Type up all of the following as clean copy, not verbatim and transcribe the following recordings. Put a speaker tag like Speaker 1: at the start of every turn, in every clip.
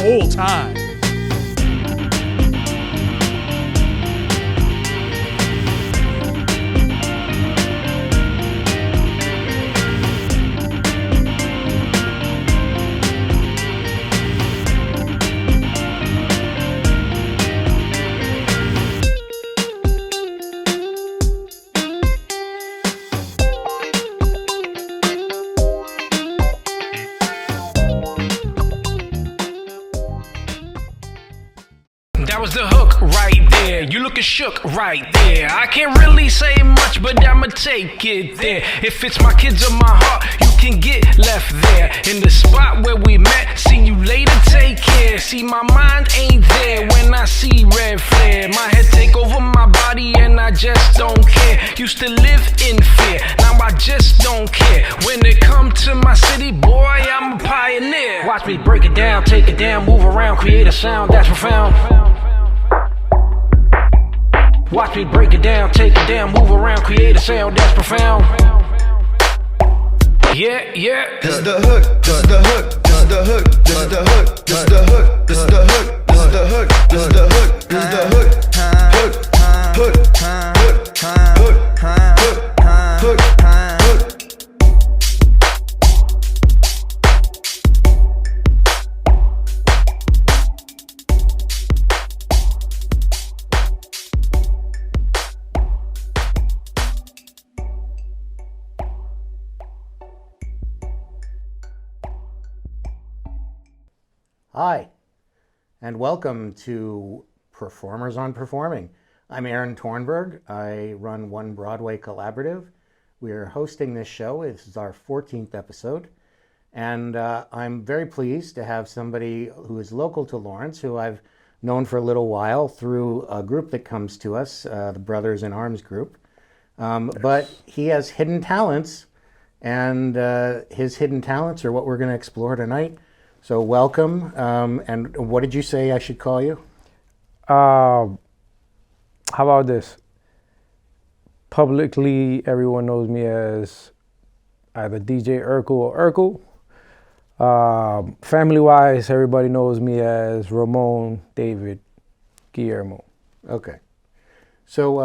Speaker 1: whole time.
Speaker 2: That was the hook right there. You looking shook right there. I can't really say much, but I'ma take it there. If it's my kids or my heart, you can get left there. In the spot where we met, see you later, take care. See, my mind ain't there when I see red flare. My head take over my body and I just don't care. Used to live in fear, now I just don't care. When it come to my city, boy, I'm a pioneer. Watch me break it down, take it down, move around, create a sound that's profound. Watch me break it down, take it down, move around, create a sound that's profound. Yeah, yeah.
Speaker 3: This is the hook, this is the hook, this is the hook, this is the hook, this is the hook, this is the hook, this is the hook, this is the hook, this is the hook, hook, hook, hook, hook, hook, hook, hook.
Speaker 4: Hi, and welcome to Performers on Performing. I'm Aaron Tornberg. I run One Broadway Collaborative. We're hosting this show. This is our 14th episode, and I'm very pleased to have somebody who is local to Lawrence, who I've known for a little while through a group that comes to us, the Brothers in Arms group. But he has hidden talents, and his hidden talents are what we're going to explore tonight. So welcome, and what did you say I should call you?
Speaker 5: How about this? Publicly, everyone knows me as either DJ Urkel or Urkel. Family-wise, everybody knows me as Ramon, David, Guillermo.
Speaker 4: Okay. So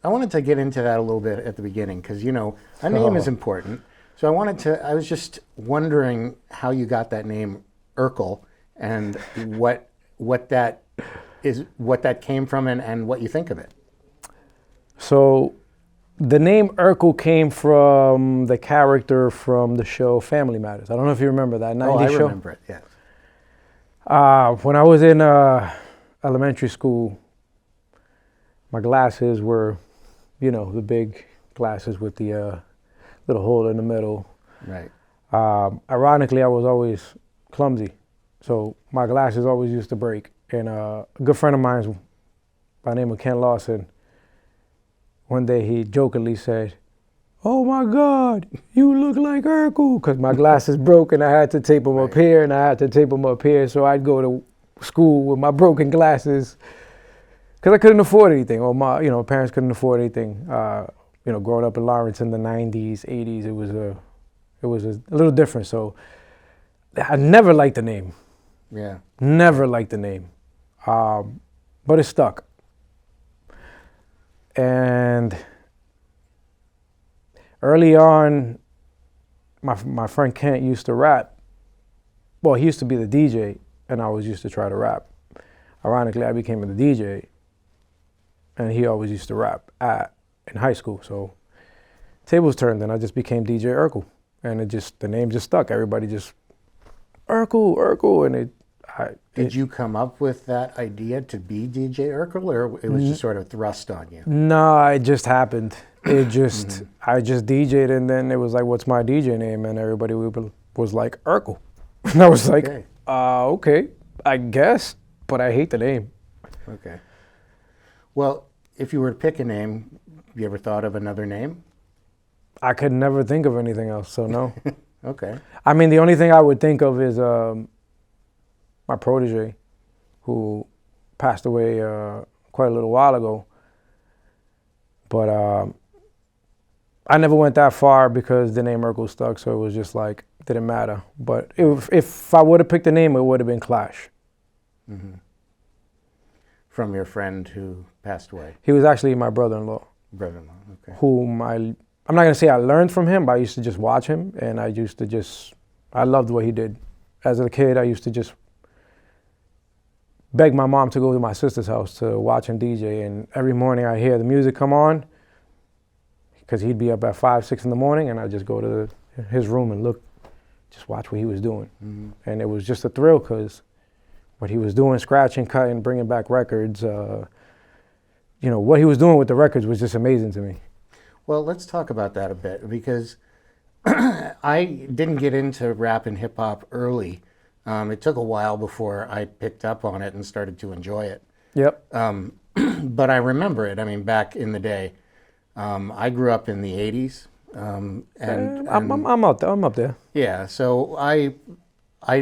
Speaker 4: I wanted to get into that a little bit at the beginning because, you know, a name is important. So I was just wondering how you got that name Urkel and what that came from and what you think of it.
Speaker 5: So the name Urkel came from the character from the show Family Matters. I don't know if you remember that 90s show.
Speaker 4: I remember it, yes.
Speaker 5: When I was in elementary school, my glasses were, you know, the big glasses with the little hole in the middle.
Speaker 4: Right.
Speaker 5: Ironically, I was always clumsy, so my glasses always used to break. And a good friend of mine by the name of Ken Lawson, one day he jokingly said, "Oh my God, you look like Urkel," because my glasses broke and I had to tape them up here and I had to tape them up here. So I'd go to school with my broken glasses because I couldn't afford anything, or my parents couldn't afford anything. Growing up in Lawrence in the 90s, 80s, it was a little different. So I never liked the name.
Speaker 4: Yeah.
Speaker 5: Never liked the name. But it stuck. And early on, my friend Kent used to rap. Well, he used to be the DJ, and I always used to try to rap. Ironically, I became the DJ, and he always used to rap in high school. So tables turned, and I just became DJ Urkel, and the name just stuck. Everybody just Urkel, and
Speaker 4: Did you come up with that idea to be DJ Urkel, or it was just sort of thrust on you?
Speaker 5: No, it just happened. It just, I just DJ'd, and then it was like, what's my DJ name? And everybody was like, Urkel. And I was like, okay, I guess, but I hate the name.
Speaker 4: Okay. Well, if you were to pick a name, you ever thought of another name?
Speaker 5: I could never think of anything else, so no.
Speaker 4: Okay.
Speaker 5: I mean, the only thing I would think of is my protege, who passed away quite a little while ago. But I never went that far because the name Urkel stuck, so it was just like, didn't matter. But if I would have picked a name, it would have been Clash.
Speaker 4: From your friend who passed away?
Speaker 5: He was actually my brother-in-law,
Speaker 4: Brother-in-law, okay.
Speaker 5: whom I'm not going to say I learned from him, but I used to just watch him, and I loved what he did. As a kid, I used to just beg my mom to go to my sister's house to watch him DJ, and every morning I hear the music come on, because he'd be up at 5, 6 in the morning, and I'd just go to his room and just watch what he was doing. And it was just a thrill, because what he was doing, scratching, cutting, bringing back records, what he was doing with the records was just amazing to me.
Speaker 4: Well, let's talk about that a bit, because I didn't get into rap and hip hop early. It took a while before I picked up on it and started to enjoy it.
Speaker 5: Yep.
Speaker 4: But I remember it. I mean, back in the day, I grew up in the 80s. And
Speaker 5: I'm up there.
Speaker 4: Yeah, so I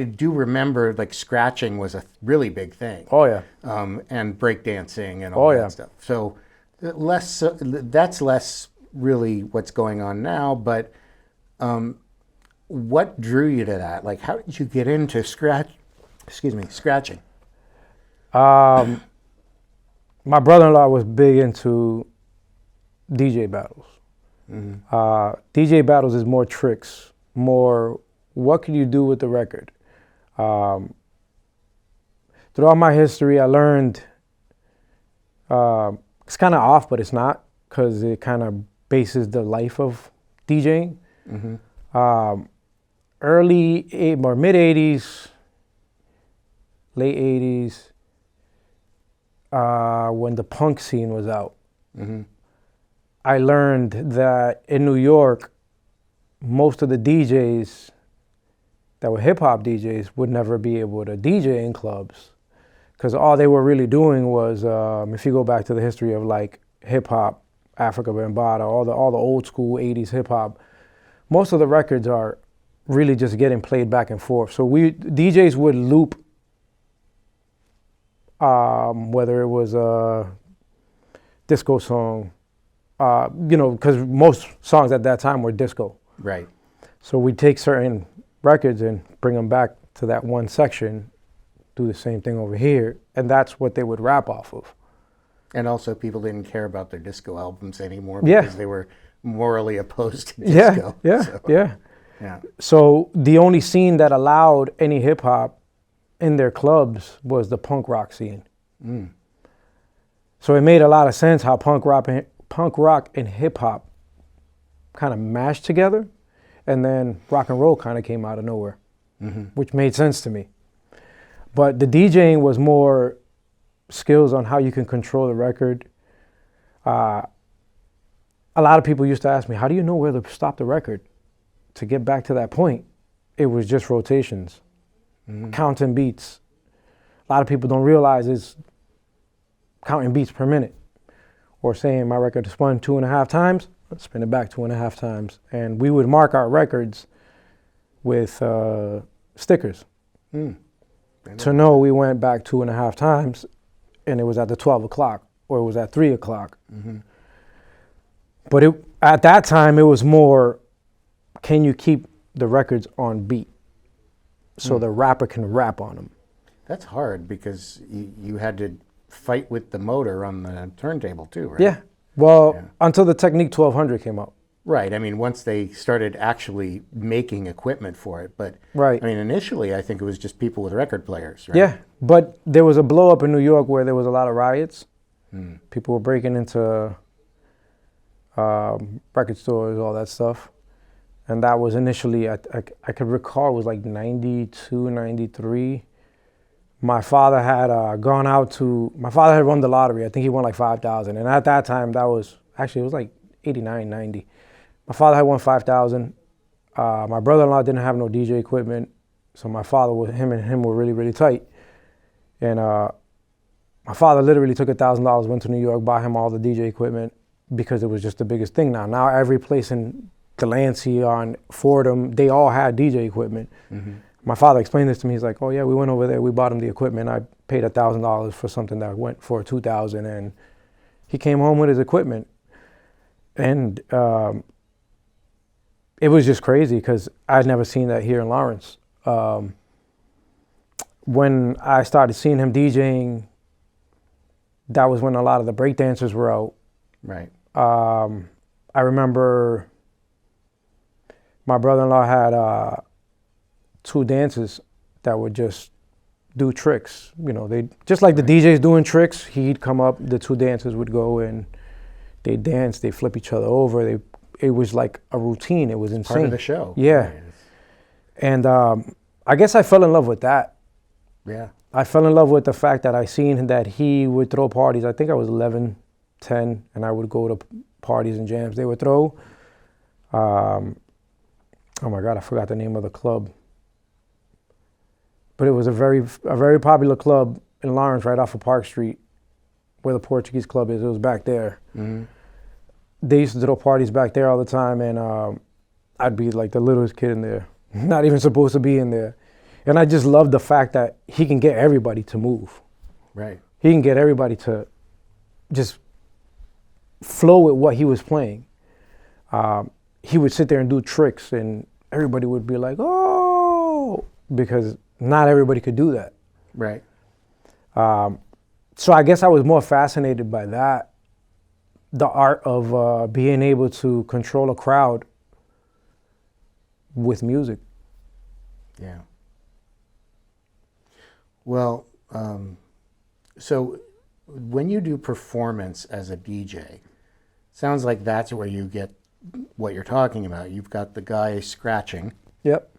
Speaker 4: do remember like scratching was a really big thing.
Speaker 5: Oh yeah.
Speaker 4: And breakdancing and all that stuff. So that's less really what's going on now. But what drew you to that? Like, how did you get into scratching?
Speaker 5: My brother-in-law was big into DJ battles. DJ battles is more tricks, more what can you do with the record. Throughout my history, I learned it's kind of off, but it's not, because it kind of bases the life of DJing. Early or mid 80s, late 80s, when the punk scene was out. I learned that in New York, most of the DJs that were hip hop DJs would never be able to DJ in clubs, because all they were really doing was, if you go back to the history of like hip hop, Africa Bambaataa, all the old school 80s hip hop, most of the records are really just getting played back and forth. So DJs would loop, whether it was a disco song, because most songs at that time were disco.
Speaker 4: Right.
Speaker 5: So we'd take certain records and bring them back to that one section, do the same thing over here, and that's what they would rap off of.
Speaker 4: And also people didn't care about their disco albums anymore
Speaker 5: Yeah.
Speaker 4: because they were morally opposed to disco.
Speaker 5: Yeah. So the only scene that allowed any hip hop in their clubs was the punk rock scene. So it made a lot of sense how punk rock and hip hop kind of mashed together, and then rock and roll kind of came out of nowhere, which made sense to me. But the DJing was more skills on how you can control the record. A lot of people used to ask me, how do you know where to stop the record to get back to that point? It was just rotations, counting beats. A lot of people don't realize it's counting beats per minute, or saying my record is spun 2.5 times, let's spin it back 2.5 times. And we would mark our records with stickers to know we went back 2.5 times, and it was at the 12 o'clock or it was at 3 o'clock. But at that time, it was more, can you keep the records on beat so the rapper can rap on them?
Speaker 4: That's hard, because you had to fight with the motor on the turntable too, right?
Speaker 5: Yeah. Well, until the Technique 1200 came out.
Speaker 4: Right. I mean, once they started actually making equipment for it. But
Speaker 5: Right.
Speaker 4: I mean, initially, I think it was just people with record players, right?
Speaker 5: Yeah. But there was a blow up in New York where there was a lot of riots. People were breaking into record stores, all that stuff. And that was initially, I could recall, it was like 92, 93. My father had my father had won the lottery. I think he won like 5,000. And at that time, it was like 89, 90. My father had won 5,000. My brother-in-law didn't have no DJ equipment. So my father, him and him were really, really tight. And my father literally took $1,000, went to New York, bought him all the DJ equipment, because it was just the biggest thing now. Now every place in Delancey, on Fordham, they all had DJ equipment. My father explained this to me. He's like, oh yeah, we went over there, we bought him the equipment. I paid $1,000 for something that went for $2,000, and he came home with his equipment. And it was just crazy, because I'd never seen that here in Lawrence. when I started seeing him DJing, that was when a lot of the breakdancers were out.
Speaker 4: Right.
Speaker 5: I remember my brother-in-law had 2 dancers that would just do tricks. You know, they just like the DJs doing tricks. He'd come up, the 2 dancers would go and they dance, they flip each other over. It was like a routine. It was insane.
Speaker 4: Part of the show.
Speaker 5: Yeah.
Speaker 4: Right.
Speaker 5: And I guess I fell in love with that.
Speaker 4: Yeah.
Speaker 5: I fell in love with the fact that I seen that he would throw parties. I think I was 11, 10, and I would go to parties and jams they would throw. Oh my God, I forgot the name of the club. But it was a very popular club in Lawrence, right off of Park Street, where the Portuguese club is. It was back there.
Speaker 4: Mm-hmm.
Speaker 5: They used to throw parties back there all the time, and I'd be like the littlest kid in there, not even supposed to be in there. And I just loved the fact that he can get everybody to move.
Speaker 4: Right.
Speaker 5: He can get everybody to just flow with what he was playing. He would sit there and do tricks, and everybody would be like, oh, because not everybody could do that.
Speaker 4: Right.
Speaker 5: So I guess I was more fascinated by that, the art of being able to control a crowd with music.
Speaker 4: Yeah. Well, so when you do performance as a DJ, sounds like that's where you get what you're talking about. You've got the guy scratching.
Speaker 5: Yep.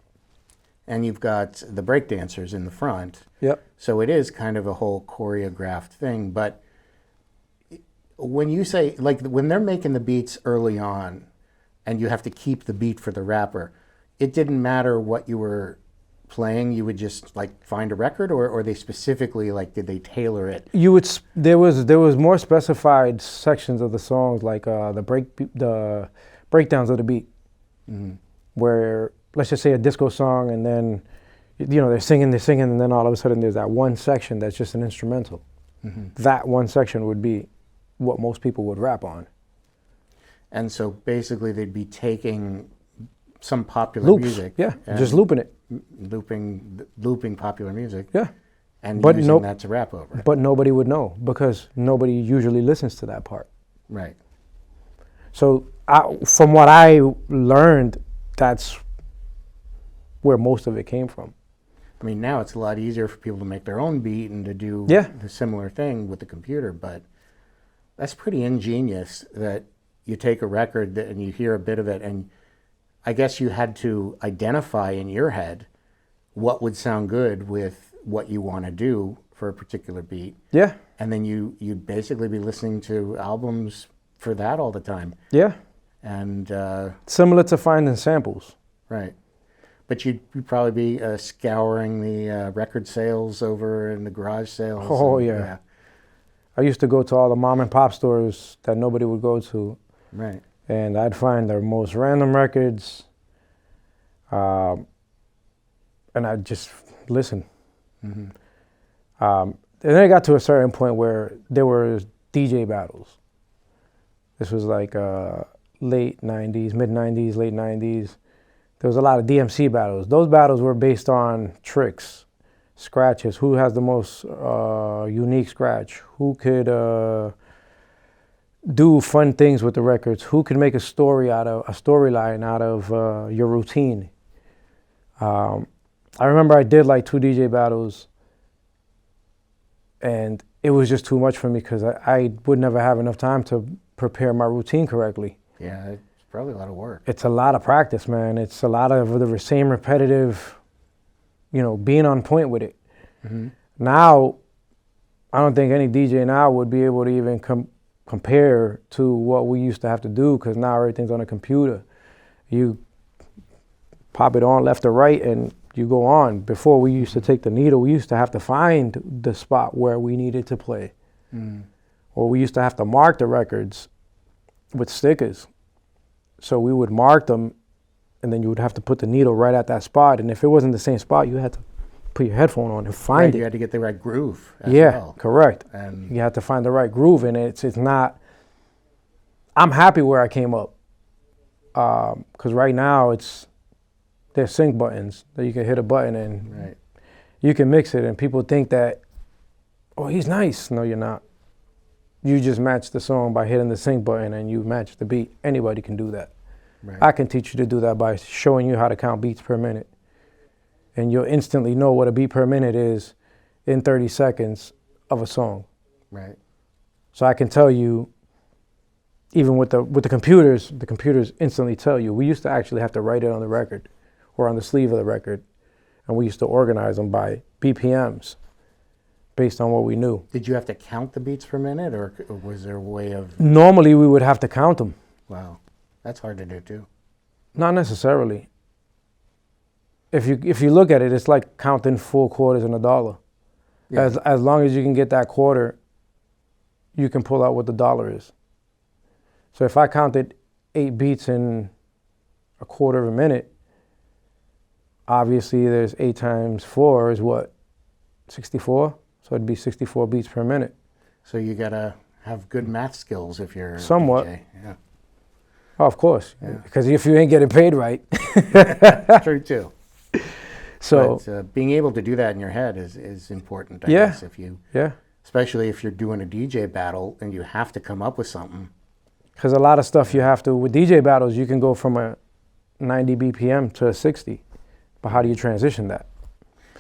Speaker 4: And you've got the breakdancers in the front.
Speaker 5: Yep.
Speaker 4: So it is kind of a whole choreographed thing. But when you say, like, when they're making the beats early on and you have to keep the beat for the rapper, it didn't matter what you were playing, you would just like find a record, or they specifically, like, did they tailor it?
Speaker 5: You would there was more specified sections of the songs, like the breakdowns of the beat, where, let's just say, a disco song, and then they're singing, and then all of a sudden there's that one section that's just an instrumental. That one section would be what most people would rap on.
Speaker 4: And so basically they'd be taking some popular music,
Speaker 5: yeah, just looping it,
Speaker 4: looping popular music,
Speaker 5: yeah,
Speaker 4: and using that to rap over.
Speaker 5: But nobody would know, because nobody usually listens to that part.
Speaker 4: Right.
Speaker 5: So from what I learned, that's where most of it came from.
Speaker 4: I mean, now it's a lot easier for people to make their own beat and to do the similar thing with the computer, but that's pretty ingenious that you take a record and you hear a bit of it, and I guess you had to identify in your head what would sound good with what you want to do for a particular beat.
Speaker 5: Yeah.
Speaker 4: And then you'd basically be listening to albums for that all the time.
Speaker 5: Yeah.
Speaker 4: And
Speaker 5: similar to finding samples.
Speaker 4: Right. But you'd probably be scouring the record sales over in the garage sales.
Speaker 5: Oh, yeah. I used to go to all the mom and pop stores that nobody would go to.
Speaker 4: Right.
Speaker 5: And I'd find the most random records, and I'd just listen. And then it got to a certain point where there were DJ battles. This was like late 90s, mid 90s, late 90s. There was a lot of DMC battles. Those battles were based on tricks, scratches. Who has the most unique scratch? Who could do fun things with the records? Who can make a storyline out of your routine? I remember I did like 2 DJ battles, and it was just too much for me because I would never have enough time to prepare my routine correctly.
Speaker 4: Yeah, it's probably a lot of work.
Speaker 5: It's a lot of practice, man. It's a lot of the same repetitive, being on point with it. Now, I don't think any DJ now would be able to even compare to what we used to have to do, because now everything's on a computer. You pop it on left or right and you go on. Before, we used to take the needle. We used to have to find the spot where we needed to play. Or we used to have to mark the records with stickers. So we would mark them, and then you would have to put the needle right at that spot. And if it wasn't the same spot, you had to put your headphone on and find it.
Speaker 4: You had to get the right groove as
Speaker 5: yeah,
Speaker 4: well.
Speaker 5: Correct.
Speaker 4: And
Speaker 5: you had to find the right groove, and it's not. I'm happy where I came up, because right now there's sync buttons that you can hit a button and You can mix it, and people think that, oh, he's nice. No, you're not. You just match the song by hitting the sync button, and you match the beat. Anybody can do that.
Speaker 4: Right.
Speaker 5: I can teach you to do that by showing you how to count beats per minute. And you'll instantly know what a beat per minute is in 30 seconds of a song.
Speaker 4: Right.
Speaker 5: So I can tell you, even with the computers instantly tell you. We used to actually have to write it on the record or on the sleeve of the record, and we used to organize them by BPMs based on what we knew.
Speaker 4: Did you have to count the beats per minute, or was there a way of?
Speaker 5: Normally we would have to count them.
Speaker 4: Wow, that's hard to do too.
Speaker 5: Not necessarily. If you look at it, it's like counting full quarters in a dollar.
Speaker 4: Yeah.
Speaker 5: As long as you can get that quarter, you can pull out what the dollar is. So if I counted 8 beats in a quarter of a minute, obviously there's 8 times 4 is what? 64? So it'd be 64 beats per minute.
Speaker 4: So you gotta have good math skills if you're
Speaker 5: Somewhat.
Speaker 4: a DJ. Yeah,
Speaker 5: Oh, of course.
Speaker 4: Yeah.
Speaker 5: Because if you ain't getting paid right.
Speaker 4: true too.
Speaker 5: So,
Speaker 4: But being able to do that in your head is important. I
Speaker 5: Yeah.
Speaker 4: guess, if you,
Speaker 5: yeah.
Speaker 4: especially if you're doing a DJ battle and you have to come up with something.
Speaker 5: Because a lot of stuff you have to, with DJ battles, you can go from a 90 BPM to a 60. But how do you transition that?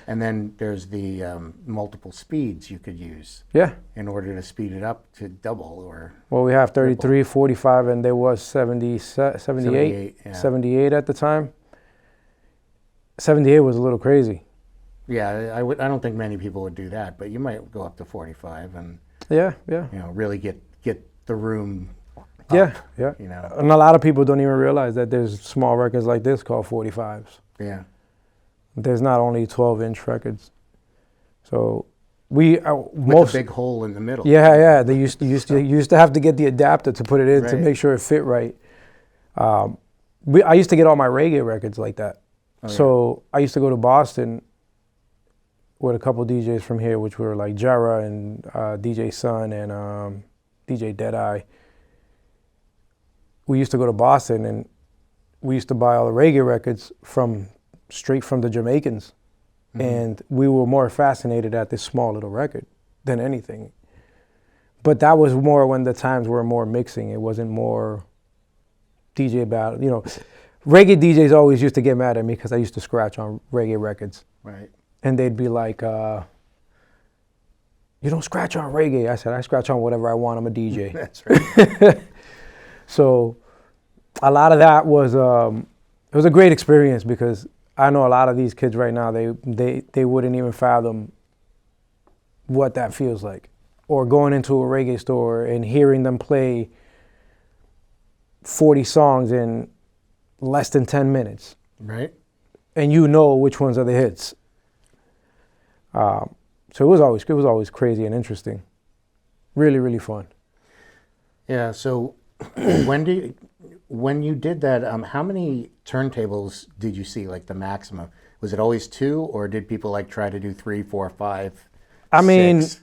Speaker 4: And then there's the multiple speeds you could use
Speaker 5: Yeah.
Speaker 4: in order to speed it up to double or
Speaker 5: Well, we have 33, 45, and there was 78,
Speaker 4: 78, yeah.
Speaker 5: 78 at the time. 78 was a little crazy.
Speaker 4: Yeah, I don't think many people would do that, but you might go up to 45 and
Speaker 5: Yeah.
Speaker 4: really get the room up,
Speaker 5: Yeah. And a lot of people don't even realize that there's small records like this called 45s.
Speaker 4: Yeah.
Speaker 5: There's not only 12-inch records. So we
Speaker 4: With a big hole in the middle.
Speaker 5: Yeah. They used to have to get the adapter to put it in to
Speaker 4: Right.
Speaker 5: make sure it fit right. I used to get all my reggae records like that.
Speaker 4: Oh,
Speaker 5: So I used to go to Boston with a couple DJs from here, which were like Jara and DJ Sun and DJ Deadeye. We used to go to Boston and we used to buy all the reggae records straight from the Jamaicans. Mm-hmm. And we were more fascinated at this small little record than anything. But that was more when the times were more mixing. It wasn't more DJ battle. Reggae DJs always used to get mad at me because I used to scratch on reggae records.
Speaker 4: Right.
Speaker 5: And they'd be like, you don't scratch on reggae. I said, I scratch on whatever I want. I'm a DJ.
Speaker 4: That's right.
Speaker 5: So a lot of that was, it was a great experience because I know a lot of these kids right now, they wouldn't even fathom what that feels like. Or going into a reggae store and hearing them play 40 songs in less than 10 minutes.
Speaker 4: Right.
Speaker 5: And you know which ones are the hits. So it was always crazy and interesting. Really, really fun.
Speaker 4: Yeah. So when you did that, how many turntables did you see? Like the maximum? Was it always 2, or did people like try to do 3, 4, 5?
Speaker 5: I mean,
Speaker 4: 6?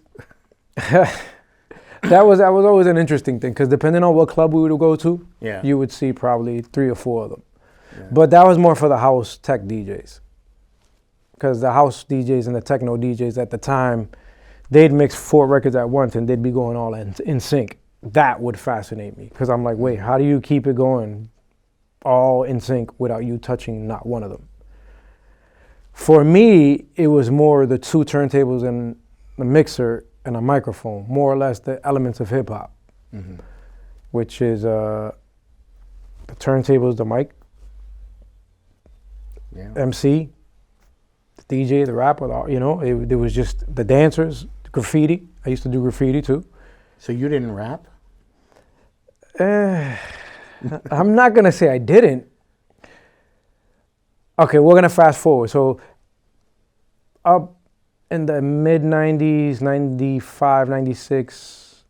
Speaker 5: that was always an interesting thing because depending on what club we would go to,
Speaker 4: Yeah.
Speaker 5: you would see probably 3 or 4 of them.
Speaker 4: Yeah.
Speaker 5: But that was more for the house tech DJs. Because the house DJs and the techno DJs at the time, they'd mix 4 records at once and they'd be going all in sync. That would fascinate me because I'm like, wait, how do you keep it going all in sync without you touching not one of them? For me, it was more the 2 turntables and the mixer and a microphone, more or less the elements of hip hop,
Speaker 4: Mm-hmm.
Speaker 5: which is the turntables, the mic,
Speaker 4: Yeah.
Speaker 5: MC, the DJ, the rapper, it was just the dancers, graffiti. I used to do graffiti too.
Speaker 4: So you didn't rap?
Speaker 5: I'm not going to say I didn't. Okay, we're going to fast forward. So up in the mid-90s, 95, 96,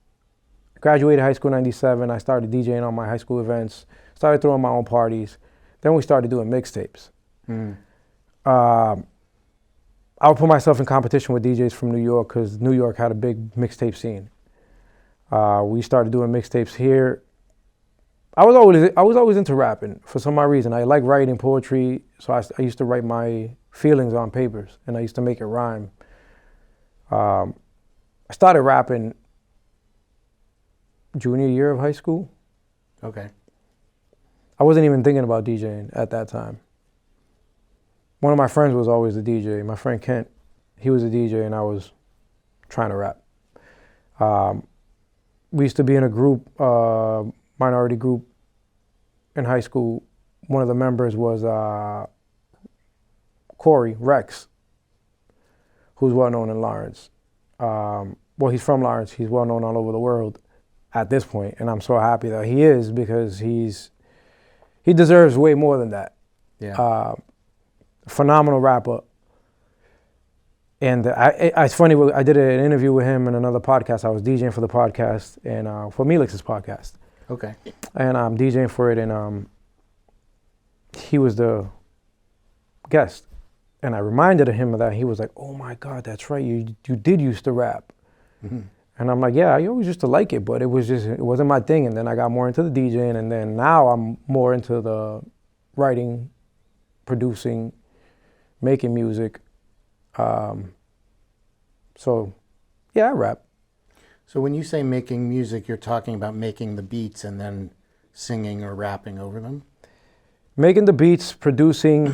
Speaker 5: graduated high school 97, I started DJing on my high school events, started throwing my own parties. Then we started doing mixtapes.
Speaker 4: Mm.
Speaker 5: I would put myself in competition with DJs from New York because New York had a big mixtape scene. We started doing mixtapes here. I was always into rapping for some odd reason. I like writing poetry, so I used to write my feelings on papers, and I used to make it rhyme. I started rapping junior year of high school.
Speaker 4: Okay.
Speaker 5: I wasn't even thinking about DJing at that time. One of my friends was always a DJ. My friend Kent, he was a DJ, and I was trying to rap. We used to be in a group, minority group in high school. One of the members was Corey Rex, who's well known in Lawrence. Well, he's from Lawrence. He's well known all over the world at this point, and I'm so happy that he is, because he deserves way more than that.
Speaker 4: Yeah.
Speaker 5: Phenomenal rapper. And it's funny, I did an interview with him in another podcast. I was DJing for the podcast, and for Melix's podcast.
Speaker 4: Okay.
Speaker 5: And I'm DJing for it, and he was the guest. And I reminded him of that. He was like, "Oh my God, that's right. You did used to rap."
Speaker 4: Mm-hmm.
Speaker 5: And I'm like, "Yeah, I always used to like it, but it wasn't my thing." And then I got more into the DJing, and then now I'm more into the writing, producing, making music. So, yeah, I rap.
Speaker 4: So when you say making music, you're talking about making the beats and then singing or rapping over them?
Speaker 5: Making the beats, producing,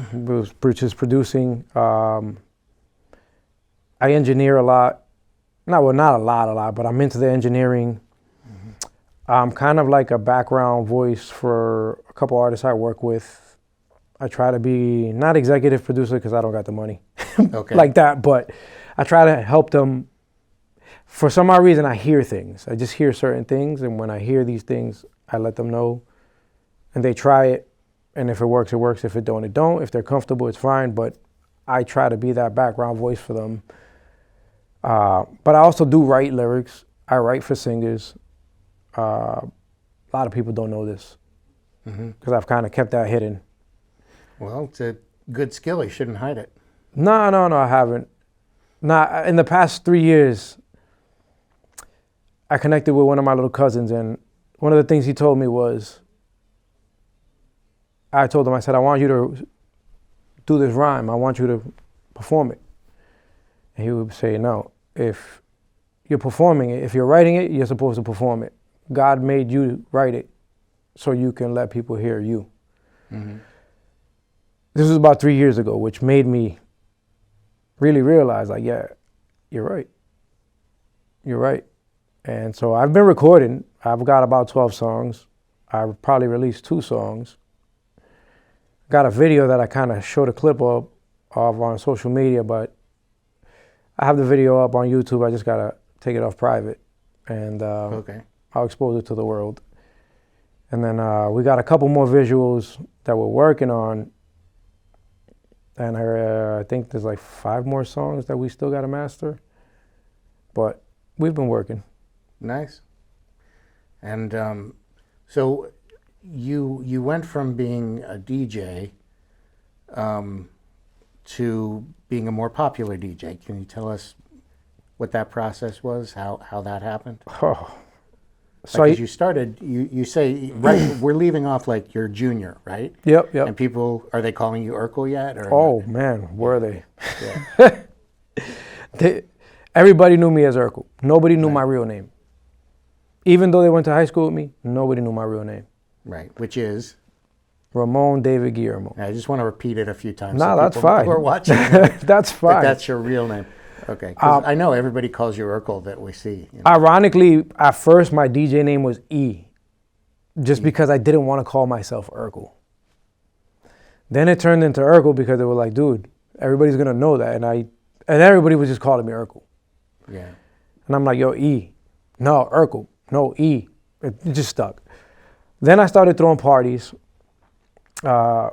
Speaker 5: which is producing. I engineer a lot. Not a lot, but I'm into the engineering. Mm-hmm. I'm kind of like a background voice for a couple artists I work with. I try to be not executive producer because I don't got the money
Speaker 4: Okay.
Speaker 5: like that, but I try to help them. For some odd reason, I hear things. I just hear certain things, and when I hear these things, I let them know, and they try it. And if it works, it works. If it don't, it don't. If they're comfortable, it's fine. But I try to be that background voice for them. But I also do write lyrics. I write for singers. A lot of people don't know this because I've kind of kept that hidden.
Speaker 4: Well, it's a good skill. You shouldn't hide it.
Speaker 5: No, I haven't. In the past 3 years, I connected with one of my little cousins, and one of the things he told me was, I told him, I said, "I want you to do this rhyme. I want you to perform it." And he would say, "No, if you're performing it, if you're writing it, you're supposed to perform it. God made you write it so you can let people hear you." Mm-hmm. This was about 3 years ago, which made me really realize, like, yeah, you're right. You're right. And so I've been recording. I've got about 12 songs. I've probably released 2 songs. Got a video that I kind of showed a clip of on social media, but I have the video up on YouTube. I just got to take it off private, and
Speaker 4: Okay.
Speaker 5: I'll expose it to the world. And then we got a couple more visuals that we're working on, and I think there's like 5 more songs that we still got to master, but we've been working.
Speaker 4: Nice. And so you went from being a DJ to being a more popular DJ. Can you tell us what that process was, how that happened?
Speaker 5: Oh. So
Speaker 4: Because you started, you say, right, we're leaving off like you're junior, right?
Speaker 5: Yep.
Speaker 4: And people, are they calling you Urkel yet? Or
Speaker 5: Oh man, were they?
Speaker 4: Yeah.
Speaker 5: Everybody knew me as Urkel. Nobody knew
Speaker 4: Right.
Speaker 5: my real name. Even though they went to high school with me, nobody knew my real name.
Speaker 4: Right, which is?
Speaker 5: Ramon David Guillermo.
Speaker 4: I just want to repeat it a few times.
Speaker 5: No,
Speaker 4: so
Speaker 5: that's
Speaker 4: people
Speaker 5: fine.
Speaker 4: who are watching,
Speaker 5: That's fine.
Speaker 4: that that's your real name. Okay, 'cause I know everybody calls you Urkel that we see. You know?
Speaker 5: Ironically, at first my DJ name was E, just because I didn't want to call myself Urkel. Then it turned into Urkel because they were like, dude, everybody's gonna know that, and everybody was just calling me Urkel.
Speaker 4: Yeah.
Speaker 5: And I'm like, yo, E. No, Urkel. No, E. It just stuck. Then I started throwing parties. My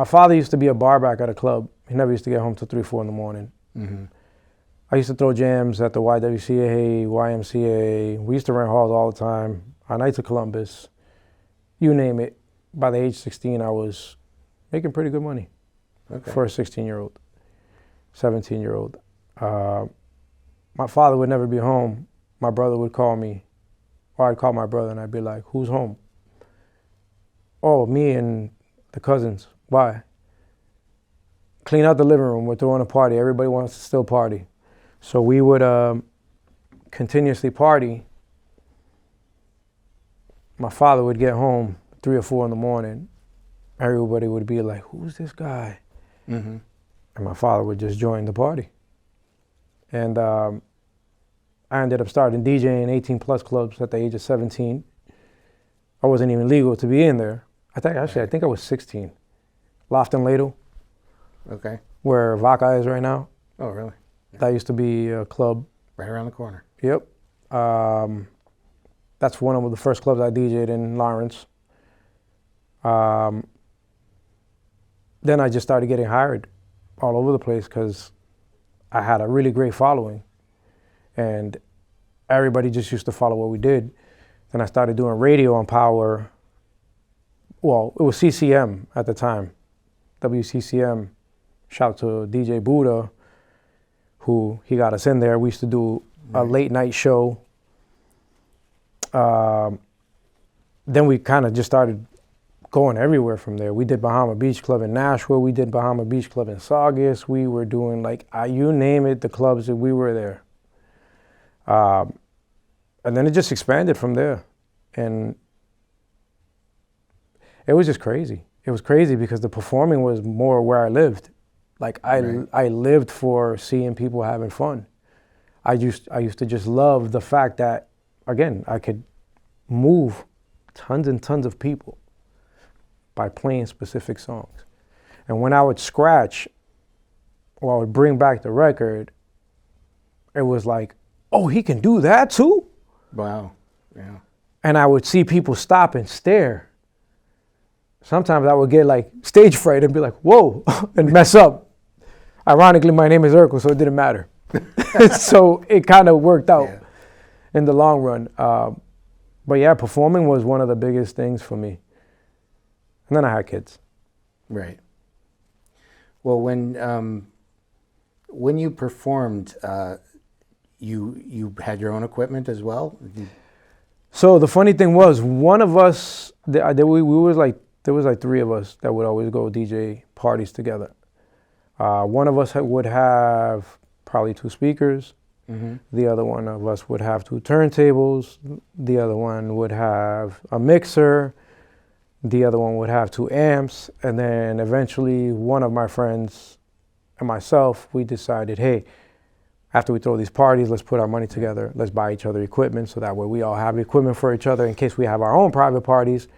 Speaker 5: father used to be a bar back at a club. He never used to get home till 3, 4 in the morning. Mm-hmm. I used to throw jams at the YWCA, YMCA. We used to rent halls all the time. On Nights of Columbus, you name it. By the age 16, I was making pretty good money for a 16-year-old, 17-year-old. My father would never be home. My brother would call me, or I'd call my brother and I'd be like, who's home? Oh, me and the cousins. Why? Clean out the living room. We're throwing a party. Everybody wants to still party. So we would continuously party. My father would get home 3 or 4 in the morning. Everybody would be like, who's this guy?
Speaker 4: Mm-hmm.
Speaker 5: And my father would just join the party. And I ended up starting DJing 18 plus clubs at the age of 17. I wasn't even legal to be in there. I think I was 16. Loft and Ladle,
Speaker 4: Okay.
Speaker 5: where Vaca is right now.
Speaker 4: Oh, really?
Speaker 5: That used to be a club.
Speaker 4: Right around the corner.
Speaker 5: Yep. That's one of the first clubs I DJ'd in Lawrence. Then I just started getting hired all over the place because I had a really great following. And everybody just used to follow what we did. Then I started doing radio on Power. Well, it was CCM at the time, WCCM. Shout out to DJ Buddha, who he got us in there. We used to do a late night show. Then we kind of just started going everywhere from there. We did Bahama Beach Club in Nashville. We did Bahama Beach Club in Saugus. We were doing like, you name it, the clubs that we were there. And then it just expanded from there. And it was just crazy. It was crazy because the performing was more where I lived. Like I lived for seeing people having fun. I used to just love the fact that, again, I could move tons and tons of people by playing specific songs. And when I would scratch or I would bring back the record, it was like, oh, he can do that too?
Speaker 4: Wow. Yeah.
Speaker 5: And I would see people stop and stare. Sometimes I would get like stage fright and be like, whoa, and mess up. Ironically, my name is Urkel, so it didn't matter. So it kind of worked out in the long run. But yeah, performing was one of the biggest things for me. And then I had kids.
Speaker 4: Right. Well, when you performed, you had your own equipment as well?
Speaker 5: So the funny thing was, one of us, there was like 3 of us that would always go DJ parties together. One of us would have probably 2 speakers.
Speaker 4: Mm-hmm.
Speaker 5: The other one of us would have 2 turntables. The other one would have a mixer. The other one would have 2 amps. And then eventually one of my friends and myself, we decided, hey, after we throw these parties, let's put our money together. Let's buy each other equipment so that way we all have equipment for each other in case we have our own private parties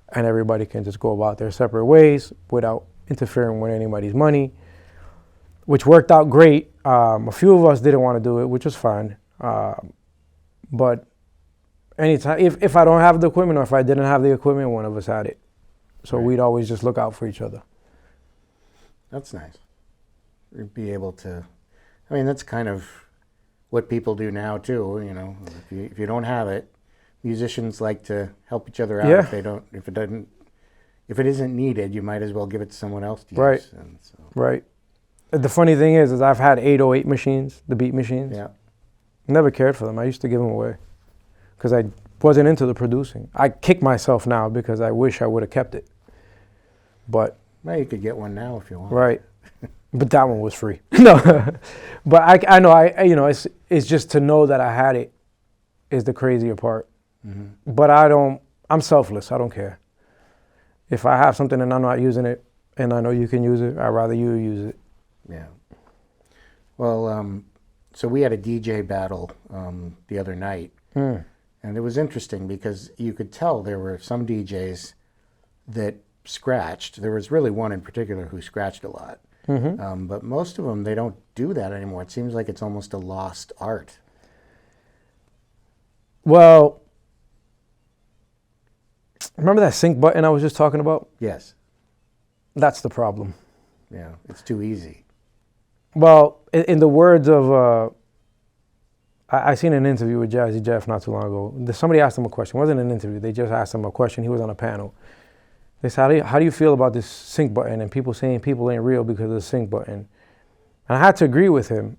Speaker 5: and everybody can just go about their separate ways without interfering with anybody's money, which worked out great. A few of us didn't want to do it, which was fine. But anytime, if I don't have the equipment or if I didn't have the equipment, one of us had it. So we'd always just look out for each other.
Speaker 4: That's nice. You'd be able to, I mean, that's kind of what people do now too, you know. If you don't have it, musicians like to help each other out.
Speaker 5: Yeah.
Speaker 4: If it isn't needed, you might as well give it to someone else to
Speaker 5: Right.
Speaker 4: use. And so,
Speaker 5: Right. The funny thing is I've had 808 machines, the beat machines.
Speaker 4: yeah.
Speaker 5: Never cared for them. I used to give them away because I wasn't into the producing. I kick myself now because I wish I would have kept it. But
Speaker 4: Well, you could get one now if you want.
Speaker 5: right, but that one was free. No, but I know it's just to know that I had it is the crazier part.
Speaker 4: Mm-hmm.
Speaker 5: But I'm selfless. I don't care. If I have something and I'm not using it and I know you can use it, I'd rather you use it.
Speaker 4: Yeah. Well, so we had a DJ battle the other night, and it was interesting because you could tell there were some DJs that scratched. There was really one in particular who scratched a lot, but most of them, they don't do that anymore. It seems like it's almost a lost art.
Speaker 5: Well, remember that sync button I was just talking about?
Speaker 4: Yes.
Speaker 5: That's the problem.
Speaker 4: Yeah, it's too easy.
Speaker 5: Well, in the words of, I seen an interview with Jazzy Jeff not too long ago. Somebody asked him a question. It wasn't an interview. They just asked him a question. He was on a panel. They said, how do you feel about this sync button and people saying people ain't real because of the sync button? And I had to agree with him.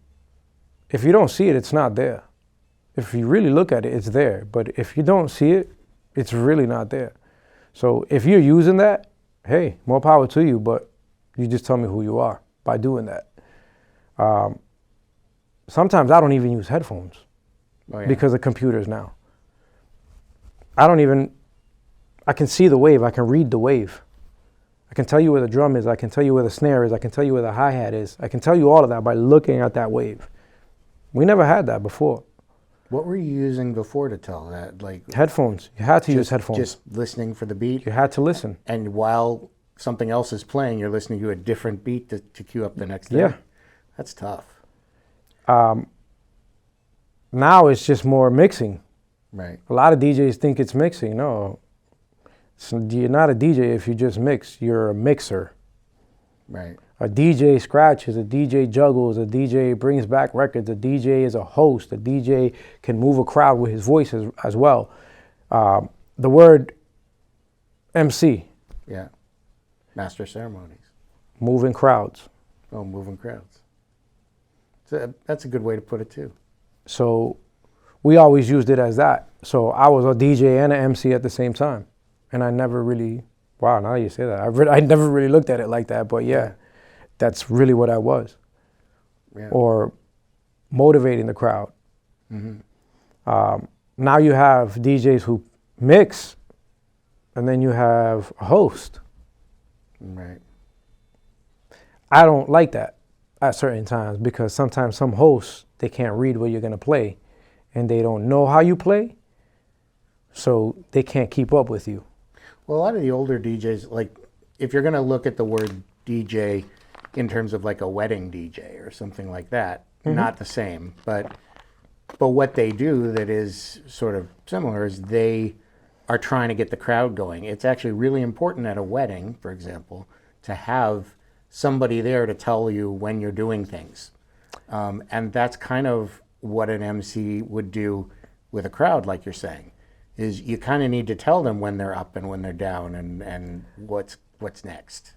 Speaker 5: If you don't see it, it's not there. If you really look at it, it's there. But if you don't see it, it's really not there. So if you're using that, hey, more power to you, but you just tell me who you are by doing that. Sometimes I don't even use headphones because of computers now. I can see the wave, I can read the wave. I can tell you where the drum is, I can tell you where the snare is, I can tell you where the hi-hat is. I can tell you all of that by looking at that wave. We never had that before.
Speaker 4: What were you using before to tell that? Like
Speaker 5: Headphones. You had to use headphones.
Speaker 4: Just listening for the beat?
Speaker 5: You had to listen.
Speaker 4: And while something else is playing, you're listening to a different beat to cue up the next thing?
Speaker 5: Yeah.
Speaker 4: That's tough.
Speaker 5: Now it's just more mixing.
Speaker 4: Right.
Speaker 5: A lot of DJs think it's mixing. No. You're not a DJ if you just mix. You're a mixer.
Speaker 4: Right.
Speaker 5: A DJ scratches, a DJ juggles, a DJ brings back records, a DJ is a host, a DJ can move a crowd with his voice as well. The word MC.
Speaker 4: Yeah. Master ceremonies.
Speaker 5: Moving crowds.
Speaker 4: Oh, moving crowds. So that's a good way to put it too.
Speaker 5: So we always used it as that. So I was a DJ and an MC at the same time. And I never really, wow, now you say that. I never really looked at it like that, but yeah, that's really what I was.
Speaker 4: Yeah.
Speaker 5: Or motivating the crowd.
Speaker 4: Mm-hmm.
Speaker 5: Now you have DJs who mix, and then you have a host.
Speaker 4: Right.
Speaker 5: I don't like that at certain times because sometimes some hosts, they can't read what you're going to play, and they don't know how you play, so they can't keep up with you.
Speaker 4: Well, a lot of the older DJs, like if you're going to look at the word DJ in terms of like a wedding DJ or something like that, not the same, but what they do that is sort of similar is they are trying to get the crowd going. It's actually really important at a wedding, for example, to have somebody there to tell you when you're doing things. And that's kind of what an MC would do with a crowd, like you're saying, is you kind of need to tell them when they're up and when they're down and what's next.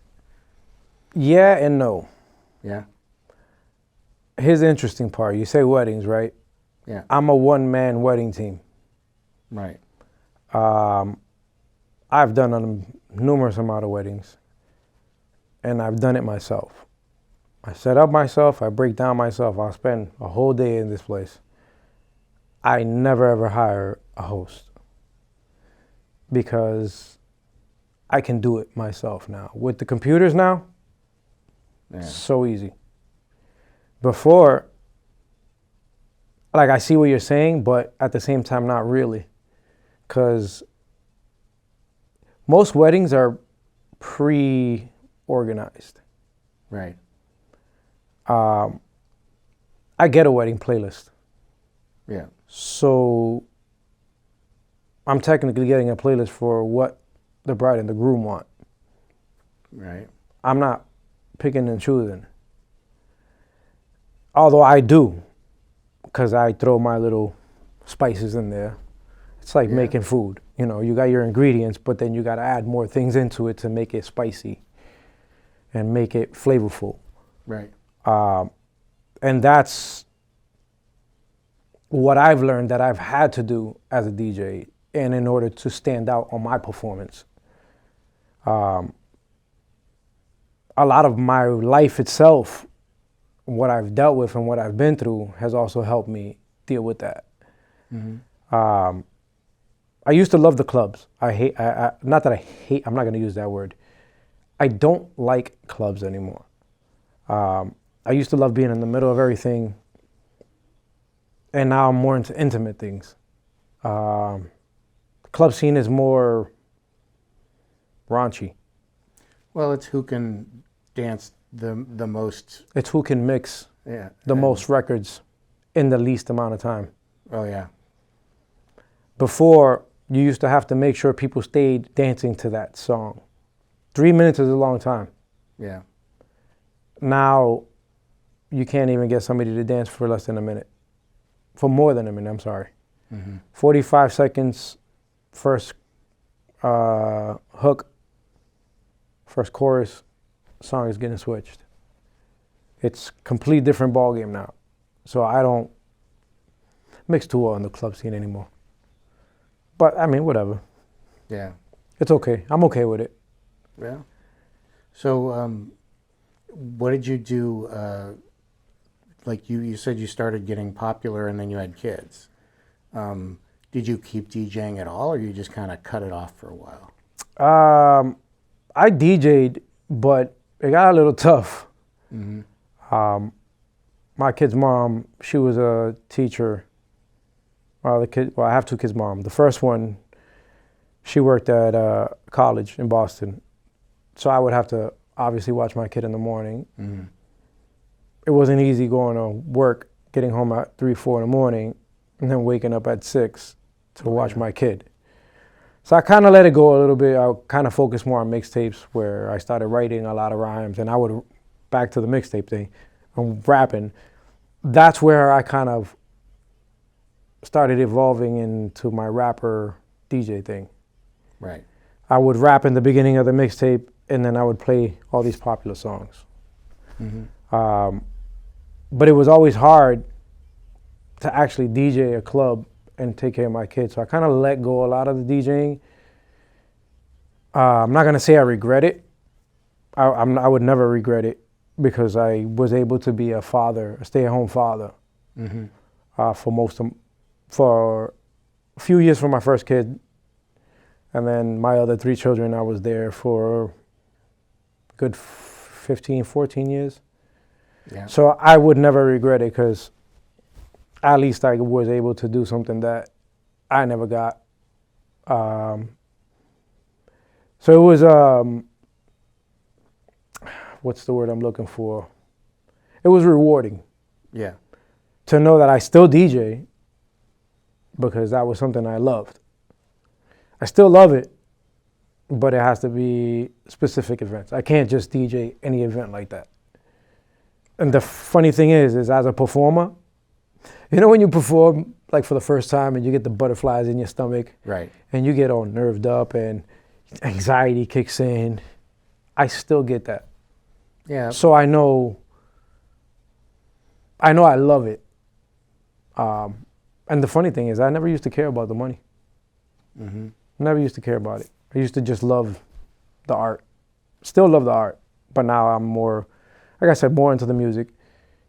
Speaker 5: Yeah and no.
Speaker 4: Yeah?
Speaker 5: Here's the interesting part. You say weddings, right?
Speaker 4: Yeah.
Speaker 5: I'm a one-man wedding team.
Speaker 4: Right.
Speaker 5: I've done a numerous amount of weddings, and I've done it myself. I set up myself, I break down myself, I'll spend a whole day in this place. I never ever hire a host because I can do it myself now. With the computers now, so easy. Before, like I see what you're saying, but at the same time, not really. Because most weddings are pre-organized.
Speaker 4: Right.
Speaker 5: I get a wedding playlist.
Speaker 4: Yeah.
Speaker 5: So I'm technically getting a playlist for what the bride and the groom want.
Speaker 4: Right.
Speaker 5: I'm not picking and choosing. Although I do, because I throw my little spices in there. It's like making food. You know, you got your ingredients, but then you got to add more things into it to make it spicy and make it flavorful.
Speaker 4: Right.
Speaker 5: And that's what I've learned that I've had to do as a DJ, and in order to stand out on my performance. A lot of my life itself, what I've dealt with and what I've been through, has also helped me deal with that. Mm-hmm. I used to love the clubs. Not that I hate, I'm not going to use that word. I don't like clubs anymore. I used to love being in the middle of everything, and now I'm more into intimate things. Club scene is more raunchy.
Speaker 4: Well, it's who can dance the most.
Speaker 5: It's who can mix
Speaker 4: Yeah.
Speaker 5: the most records in the least amount of time.
Speaker 4: Oh, yeah.
Speaker 5: Before, you used to have to make sure people stayed dancing to that song. 3 minutes is a long time.
Speaker 4: Yeah.
Speaker 5: Now, you can't even get somebody to dance for less than a minute. For more than a minute, I'm sorry. Mm-hmm. 45 seconds, first hook, first chorus, song is getting switched. It's complete different ballgame now. So I don't mix too well in the club scene anymore. But, I mean, whatever.
Speaker 4: Yeah.
Speaker 5: It's okay. I'm okay with it.
Speaker 4: Yeah. So, what did you do? Like you said, you started getting popular, and then you had kids. Did you keep DJing at all, or you just kind of cut it off for a while?
Speaker 5: I DJ'd, but it got a little tough. My kid's mom, she was a teacher. Well, I have two kids' mom. The first one, she worked at college in Boston, so I would have to obviously watch my kid in the morning. It wasn't easy going to work, getting home at 3, 4 in the morning, and then waking up at 6 to watch my kid. So I kind of let it go a little bit. I kind of focused more on mixtapes, where I started writing a lot of rhymes, and I would, back to the mixtape thing, and rapping. That's where I kind of started evolving into my rapper DJ thing.
Speaker 4: Right.
Speaker 5: I would rap in the beginning of the mixtape, and then I would play all these popular songs. But it was always hard to actually DJ a club and take care of my kids. So I kind of let go a lot of the DJing. I'm not going to say I regret it. I would never regret it, because I was able to be a father, a stay-at-home father, for a few years for my first kid. And then my other 3 children, I was there for a good 15, 14 years.
Speaker 4: Yeah.
Speaker 5: So I would never regret it, because at least I was able to do something that I never got. So it was, what's the word I'm looking for? It was rewarding.
Speaker 4: Yeah.
Speaker 5: To know that I still DJ, because that was something I loved. I still love it, but it has to be specific events. I can't just DJ any event like that. And the funny thing is as a performer, you know when you perform like for the first time and you get the butterflies in your stomach,
Speaker 4: Right.
Speaker 5: and you get all nerved up and anxiety kicks in, I still get that.
Speaker 4: Yeah.
Speaker 5: So I know I love it. And the funny thing is I never used to care about the money. Never used to care about it. I used to just love the art. Still love the art, but now I'm more, like I said, more into the music,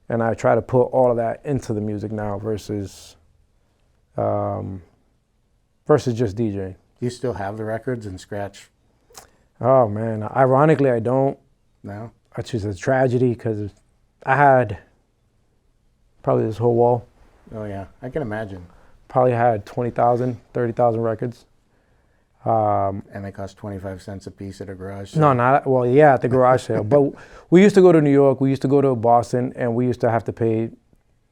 Speaker 5: and I try to put all of that into the music now versus just DJing.
Speaker 4: Do you still have the records and scratch?
Speaker 5: Oh man, ironically I don't.
Speaker 4: No?
Speaker 5: Which is a tragedy, because I had probably this whole wall.
Speaker 4: Oh yeah, I can imagine.
Speaker 5: Probably had 20,000, 30,000 records.
Speaker 4: And they cost 25 cents a piece at a garage sale.
Speaker 5: No, not, well, yeah, at the garage sale. But we used to go to New York, we used to go to Boston, and we used to have to pay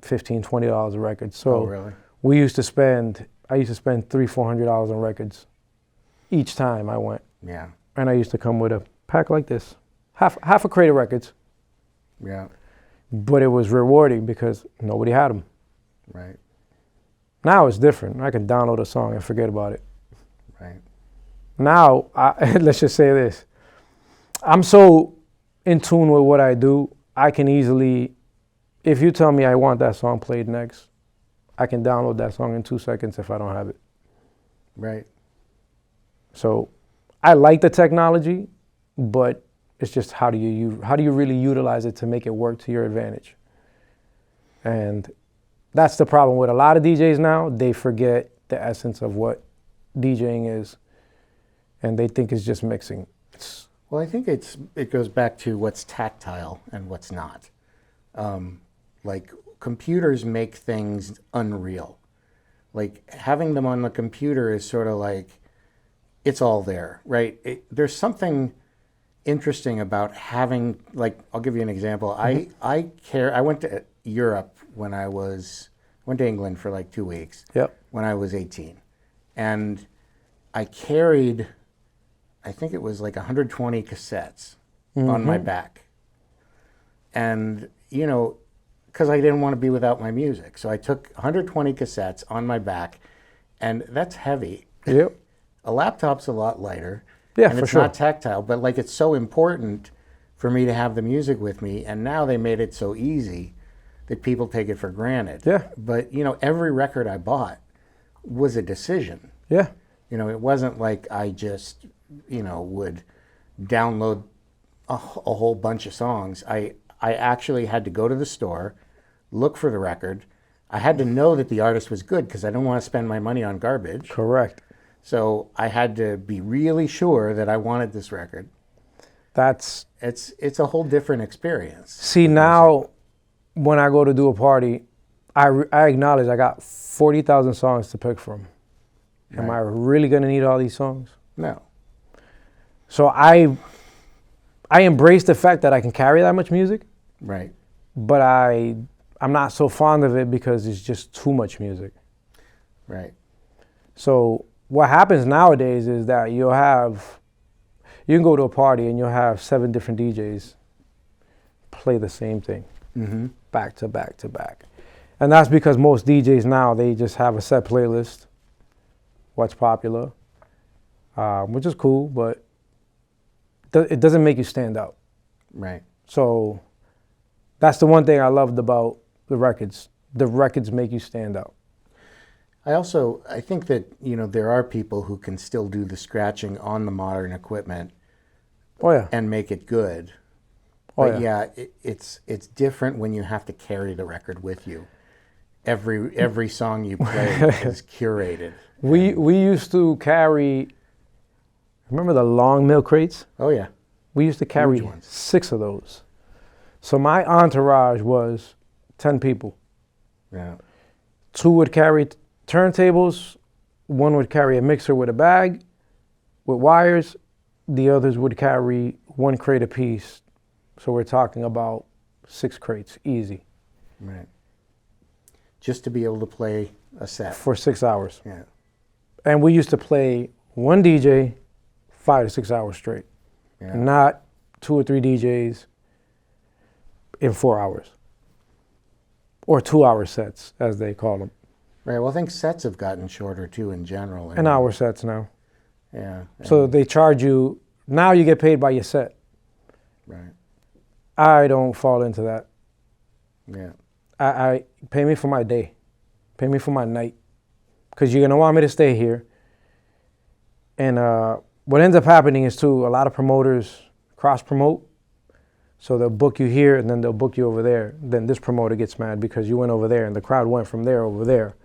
Speaker 5: $15, $20 a record. So
Speaker 4: Oh, really?
Speaker 5: I used to spend $300, $400 on records each time I went.
Speaker 4: Yeah.
Speaker 5: And I used to come with a pack like this, half a crate of records.
Speaker 4: Yeah.
Speaker 5: But it was rewarding because nobody had them.
Speaker 4: Right.
Speaker 5: Now it's different. I can download a song and forget about it.
Speaker 4: Right.
Speaker 5: Now, let's just say this. I'm so in tune with what I do, I can easily, if you tell me I want that song played next, I can download that song in 2 seconds if I don't have it.
Speaker 4: Right.
Speaker 5: So I like the technology, but it's just how do you really utilize it to make it work to your advantage? And that's the problem with a lot of DJs now. They forget the essence of what DJing is, and they think it's just mixing.
Speaker 4: Well, I think it goes back to what's tactile and what's not. Like computers make things unreal. Like having them on the computer is sort of like, it's all there, right? There's something interesting about having, like, I'll give you an example. I went to Europe when I went to England for like 2 weeks.
Speaker 5: Yep.
Speaker 4: When I was 18. And I carried, I think it was like 120 cassettes on my back. And, you know, because I didn't want to be without my music. So I took 120 cassettes on my back, and that's heavy.
Speaker 5: Yep.
Speaker 4: A laptop's a lot lighter.
Speaker 5: Yeah,
Speaker 4: and
Speaker 5: for
Speaker 4: it's
Speaker 5: sure.
Speaker 4: not tactile, but like it's so important for me to have the music with me. And now they made it so easy that people take it for granted.
Speaker 5: Yeah.
Speaker 4: But, you know, every record I bought was a decision.
Speaker 5: Yeah.
Speaker 4: You know, it wasn't like I just would download a whole bunch of songs. I actually had to go to the store, look for the record. I had to know that the artist was good because I don't want to spend my money on garbage.
Speaker 5: Correct.
Speaker 4: So I had to be really sure that I wanted this record. It's a whole different experience.
Speaker 5: See, now when I go to do a party, I acknowledge I got 40,000 songs to pick from. Am I really going to need all these songs?
Speaker 4: No.
Speaker 5: So I embrace the fact that I can carry that much music.
Speaker 4: Right.
Speaker 5: But I'm not so fond of it because it's just too much music.
Speaker 4: Right.
Speaker 5: So what happens nowadays is that you can go to a party and you'll have 7 different DJs play the same thing, back to back to back. And that's because most DJs now, they just have a set playlist, what's popular, which is cool, but it doesn't make you stand out.
Speaker 4: Right.
Speaker 5: So that's the one thing I loved about the records. The records make you stand out.
Speaker 4: I think that, there are people who can still do the scratching on the modern equipment and make it good. But it's different when you have to carry the record with you. Every song you play is curated.
Speaker 5: We used to carry, remember the long milk crates?
Speaker 4: Oh yeah.
Speaker 5: We used to carry 6 of those. So my entourage was 10 people.
Speaker 4: Yeah.
Speaker 5: 2 would carry turntables, 1 would carry a mixer with a bag with wires, the others would carry 1 crate apiece. So we're talking about 6 crates, easy.
Speaker 4: Right. Just to be able to play a set.
Speaker 5: For 6 hours.
Speaker 4: Yeah.
Speaker 5: And we used to play 1 DJ 5 to 6 hours straight.
Speaker 4: Yeah.
Speaker 5: Not 2 or 3 DJs in 4 hours. Or 2-hour sets, as they call them.
Speaker 4: Right. Well, I think sets have gotten shorter too in general.
Speaker 5: An hour sets now.
Speaker 4: Yeah.
Speaker 5: So they charge you, now you get paid by your set.
Speaker 4: Right.
Speaker 5: I don't fall into that.
Speaker 4: Yeah.
Speaker 5: I pay me for my day. Pay me for my night. Because you're going to want me to stay here. And what ends up happening is too, a lot of promoters cross-promote. So they'll book you here and then they'll book you over there. Then this promoter gets mad because you went over there and the crowd went from there over there.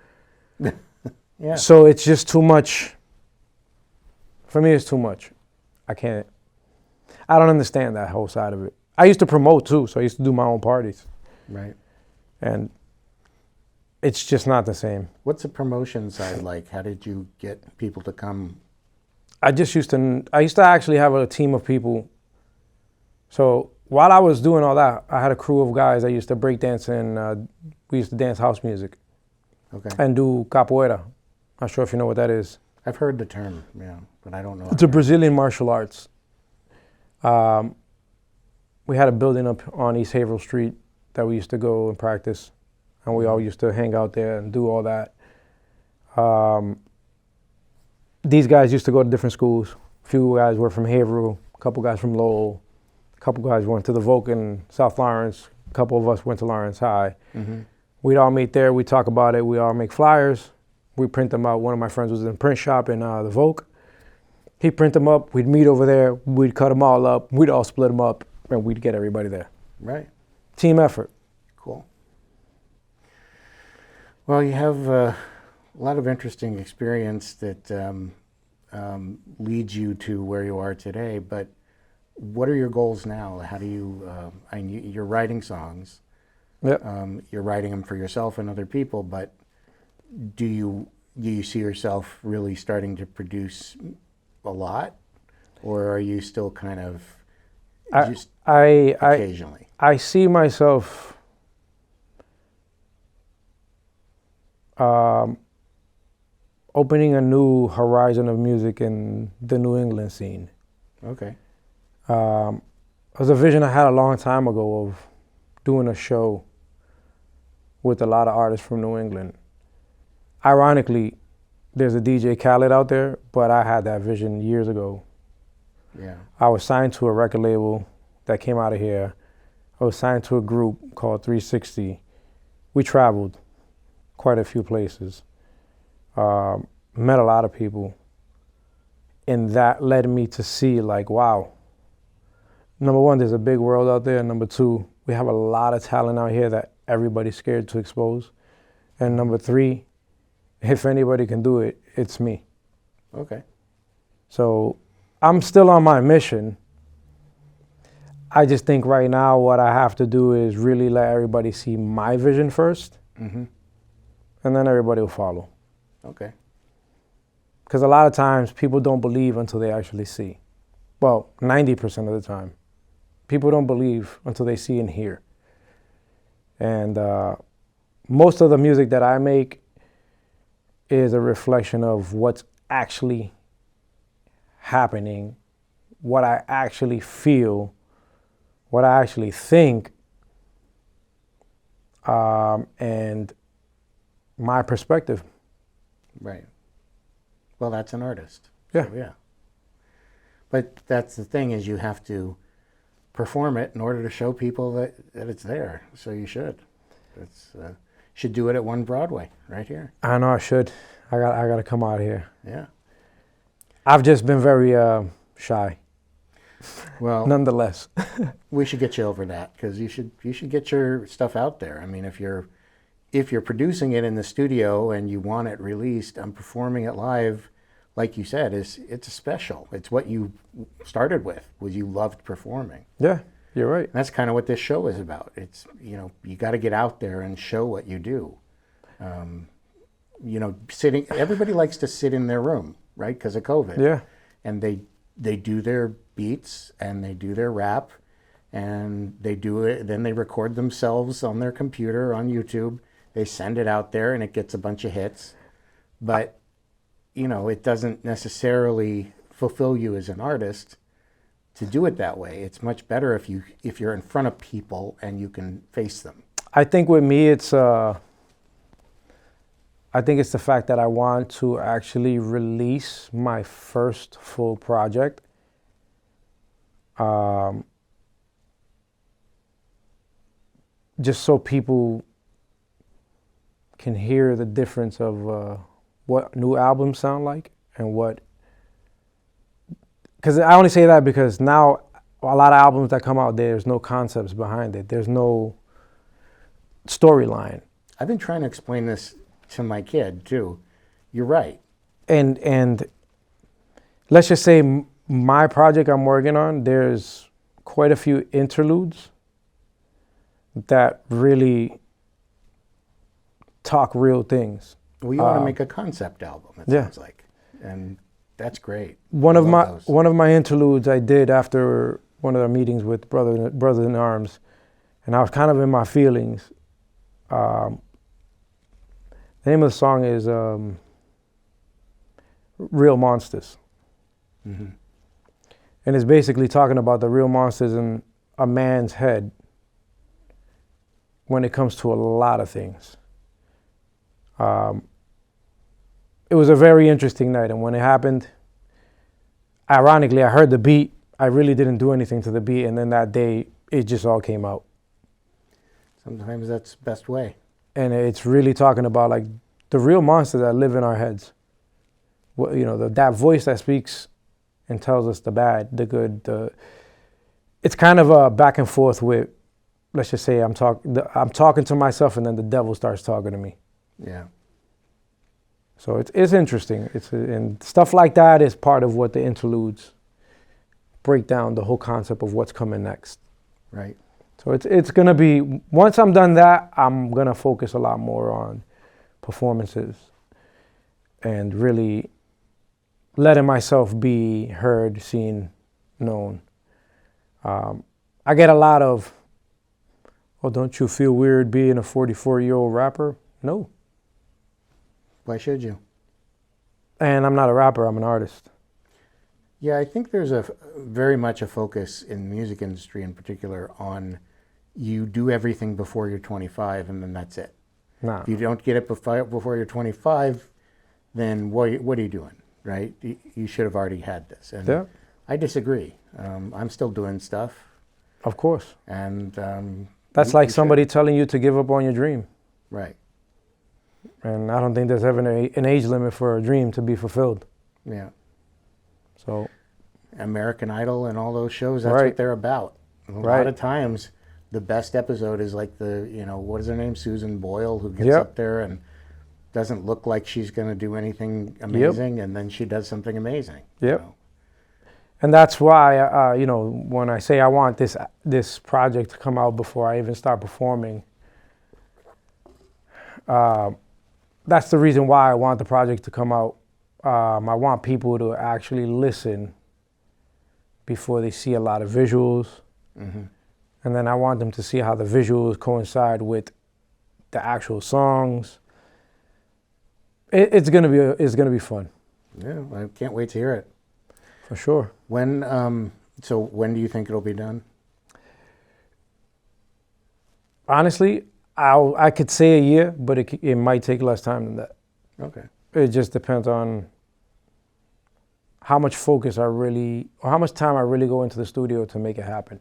Speaker 4: Yeah.
Speaker 5: So it's just too much. For me, it's too much. I don't understand that whole side of it. I used to promote too, so I used to do my own parties.
Speaker 4: Right.
Speaker 5: And it's just not the same.
Speaker 4: What's the promotion side like? How did you get people to come?
Speaker 5: I used to actually have a team of people. So while I was doing all that, I had a crew of guys that used to break dance and we used to dance house music.
Speaker 4: Okay.
Speaker 5: And do capoeira. Not sure if you know what that is.
Speaker 4: I've heard the term, but I don't know.
Speaker 5: It's a Brazilian martial arts. We had a building up on East Haverhill Street that we used to go and practice. And we all used to hang out there and do all that. These guys used to go to different schools. A few guys were from Haverhill, a couple guys from Lowell, a couple guys went to the Volk in South Lawrence, a couple of us went to Lawrence High.
Speaker 4: Mm-hmm.
Speaker 5: We'd all meet there, we'd talk about it, we all make flyers. We print them out. One of my friends was in a print shop in the Volk. He'd print them up, we'd meet over there, we'd cut them all up, we'd all split them up, and we'd get everybody there.
Speaker 4: Right.
Speaker 5: Team effort.
Speaker 4: Cool. Well, you have a lot of interesting experience that leads you to where you are today, but what are your goals now? How do you, you're writing songs.
Speaker 5: Yep.
Speaker 4: You're writing them for yourself and other people, but do you see yourself really starting to produce a lot, or are you still kind of just occasionally?
Speaker 5: I see myself opening a new horizon of music in the New England scene.
Speaker 4: Okay.
Speaker 5: It was a vision I had a long time ago of doing a show with a lot of artists from New England. Ironically, there's a DJ Khaled out there, but I had that vision years ago.
Speaker 4: Yeah.
Speaker 5: I was signed to a record label that came out of here. I was signed to a group called 360. We traveled quite a few places, met a lot of people. And that led me to see, like, wow, number one, there's a big world out there. And number two, we have a lot of talent out here that everybody's scared to expose. And number three, if anybody can do it, it's me.
Speaker 4: Okay.
Speaker 5: So I'm still on my mission. I just think right now what I have to do is really let everybody see my vision first,
Speaker 4: Mm-hmm.
Speaker 5: and then everybody will follow.
Speaker 4: Okay.
Speaker 5: Because a lot of times people don't believe until they actually see. Well, 90% of the time. People don't believe until they see and hear. And most of the music that I make is a reflection of what's actually happening, what I actually feel, what I actually think, and my perspective.
Speaker 4: Right. Well, that's an artist.
Speaker 5: Yeah.
Speaker 4: So, yeah. But that's the thing, is you have to perform it in order to show people that it's there. So you should. That's should do it at One Broadway right here.
Speaker 5: I know I should. I got to come out here.
Speaker 4: Yeah.
Speaker 5: I've just been very shy,
Speaker 4: Well,
Speaker 5: nonetheless.
Speaker 4: we should get you over that, because you should get your stuff out there. I mean, if you're producing it in the studio and you want it released, and performing it live, like you said, it's a special. It's what you started with, was you loved performing.
Speaker 5: Yeah, you're right.
Speaker 4: And that's kind of what this show is about. It's, you got to get out there and show what you do. Sitting, everybody likes to sit in their room, right? Because of COVID.
Speaker 5: Yeah.
Speaker 4: And they do their beats and they do their rap, and they do it. Then they record themselves on their computer on YouTube. They send it out there and it gets a bunch of hits. But, it doesn't necessarily fulfill you as an artist to do it that way. It's much better if you're in front of people and you can face them.
Speaker 5: I think with me, it's the fact that I want to actually release my first full project. Just so people can hear the difference of what new albums sound like, and because I only say that because now a lot of albums that come out, there's no concepts behind it. There's no storyline.
Speaker 4: I've been trying to explain this to my kid too. You're right.
Speaker 5: And let's just say my project I'm working on, there's quite a few interludes that really talk real things.
Speaker 4: Well, you want to make a concept album, it sounds like. And that's great.
Speaker 5: One of my interludes I did after one of the meetings with Brothers in Arms, and I was kind of in my feelings. The name of the song is Real Monsters.
Speaker 4: Mm-hmm.
Speaker 5: And it's basically talking about the real monsters in a man's head when it comes to a lot of things. It was a very interesting night, and when it happened, ironically, I heard the beat. I really didn't do anything to the beat, and then that day, it just all came out.
Speaker 4: Sometimes that's the best way.
Speaker 5: And it's really talking about like the real monsters that live in our heads. That voice that speaks and tells us the bad, the good. It's kind of a back and forth with, let's just say I'm talking to myself, and then the devil starts talking to me.
Speaker 4: Yeah.
Speaker 5: So it's interesting. And stuff like that is part of what the interludes break down, the whole concept of what's coming next.
Speaker 4: Right.
Speaker 5: So it's going to be, once I'm done that, I'm going to focus a lot more on performances and really letting myself be heard, seen, known. I get a lot of, oh, don't you feel weird being a 44-year-old rapper? No.
Speaker 4: Why should you?
Speaker 5: And I'm not a rapper, I'm an artist.
Speaker 4: Yeah, I think there's very much a focus in the music industry in particular on you do everything before you're 25 and then that's it.
Speaker 5: Nah.
Speaker 4: If you don't get it before you're 25, then what are you doing, right? You should have already had this. And
Speaker 5: Yeah.
Speaker 4: I disagree. I'm still doing stuff.
Speaker 5: Of course.
Speaker 4: And
Speaker 5: That's like somebody telling you to give up on your dream.
Speaker 4: Right.
Speaker 5: And I don't think there's ever an age limit for a dream to be fulfilled.
Speaker 4: Yeah.
Speaker 5: So
Speaker 4: American Idol and all those shows, that's
Speaker 5: Right.
Speaker 4: what they're about. A lot
Speaker 5: Right.
Speaker 4: of times, the best episode is like what is her name? Susan Boyle, who gets
Speaker 5: Yep.
Speaker 4: up there and doesn't look like she's going to do anything amazing, and then she does something amazing.
Speaker 5: Yep. And that's why, when I say I want this project to come out before I even start performing, that's the reason why I want the project to come out. I want people to actually listen before they see a lot of visuals.
Speaker 4: Mm-hmm.
Speaker 5: And then I want them to see how the visuals coincide with the actual songs. It's gonna be fun.
Speaker 4: Yeah, I can't wait to hear it.
Speaker 5: For sure.
Speaker 4: When do you think it'll be done?
Speaker 5: Honestly, I could say a year, but it might take less time than that.
Speaker 4: Okay.
Speaker 5: It just depends on how much how much time I really go into the studio to make it happen.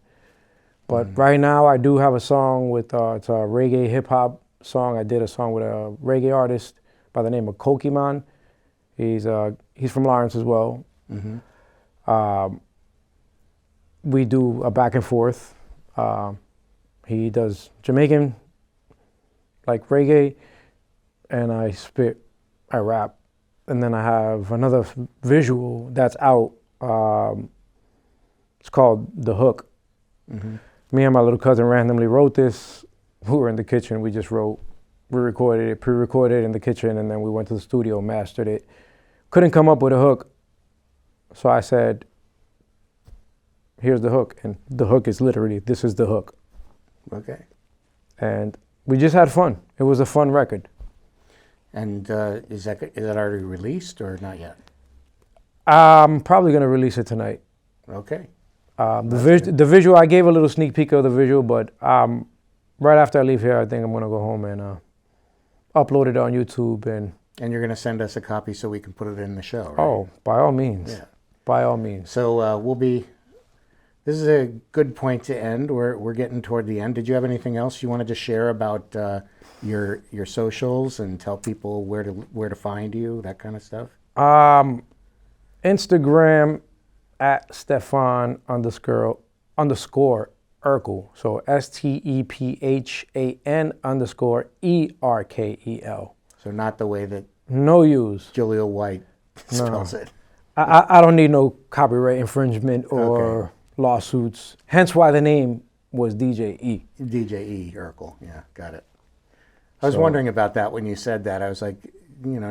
Speaker 5: But right now, I do have a song with it's a reggae hip hop song. I did a song with a reggae artist by the name of Kokiman. He's from Lawrence as well.
Speaker 4: Mm-hmm.
Speaker 5: We do a back and forth. He does Jamaican, like reggae, and I rap. And then I have another visual that's out. It's called The Hook.
Speaker 4: Mm-hmm.
Speaker 5: Me and my little cousin randomly wrote this. We were in the kitchen. We just wrote. We recorded it, pre-recorded in the kitchen, and then we went to the studio, mastered it. Couldn't come up with a hook. So I said, here's the hook. And the hook is literally, this is the hook.
Speaker 4: Okay.
Speaker 5: And we just had fun. It was a fun record.
Speaker 4: And is that already released or not yet?
Speaker 5: I'm probably going to release it tonight.
Speaker 4: Okay.
Speaker 5: The visual, I gave a little sneak peek of the visual, but right after I leave here, I think I'm going to go home and upload it on YouTube. And
Speaker 4: you're going to send us a copy so we can put it in the show, right?
Speaker 5: Oh, by all means.
Speaker 4: Yeah.
Speaker 5: By all means.
Speaker 4: So this is a good point to end. We're getting toward the end. Did you have anything else you wanted to share about your socials and tell people where to find you, that kind of stuff?
Speaker 5: Instagram at Stefan _Urkel. So STEPHAN_ERKEL.
Speaker 4: So not the way that
Speaker 5: No use.
Speaker 4: Julia White spells it.
Speaker 5: I don't need no copyright infringement or lawsuits. Hence why the name was DJE.
Speaker 4: DJE Urkel. Yeah, got it. I was wondering about that when you said that. I was like,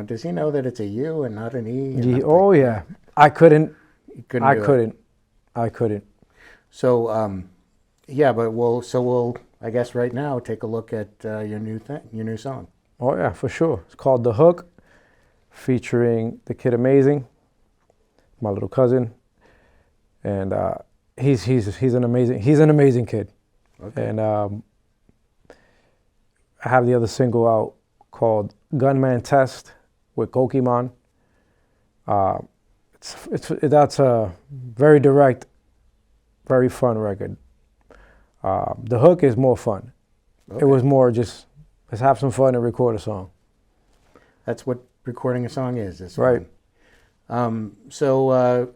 Speaker 4: does he know that it's a U and not an E? And
Speaker 5: Oh yeah. I couldn't.
Speaker 4: I couldn't. So, but we'll I guess right now take a look at your new song.
Speaker 5: Oh yeah, for sure. It's called The Hook, featuring the Kid Amazing, my little cousin, and he's an amazing kid.
Speaker 4: Okay.
Speaker 5: And I have the other single out called Gunman Test with Kokiman. That's a very direct, very fun record. The Hook is more fun.
Speaker 4: Okay.
Speaker 5: It was more just, let's have some fun and record a song.
Speaker 4: That's what recording a song is.
Speaker 5: Right.
Speaker 4: So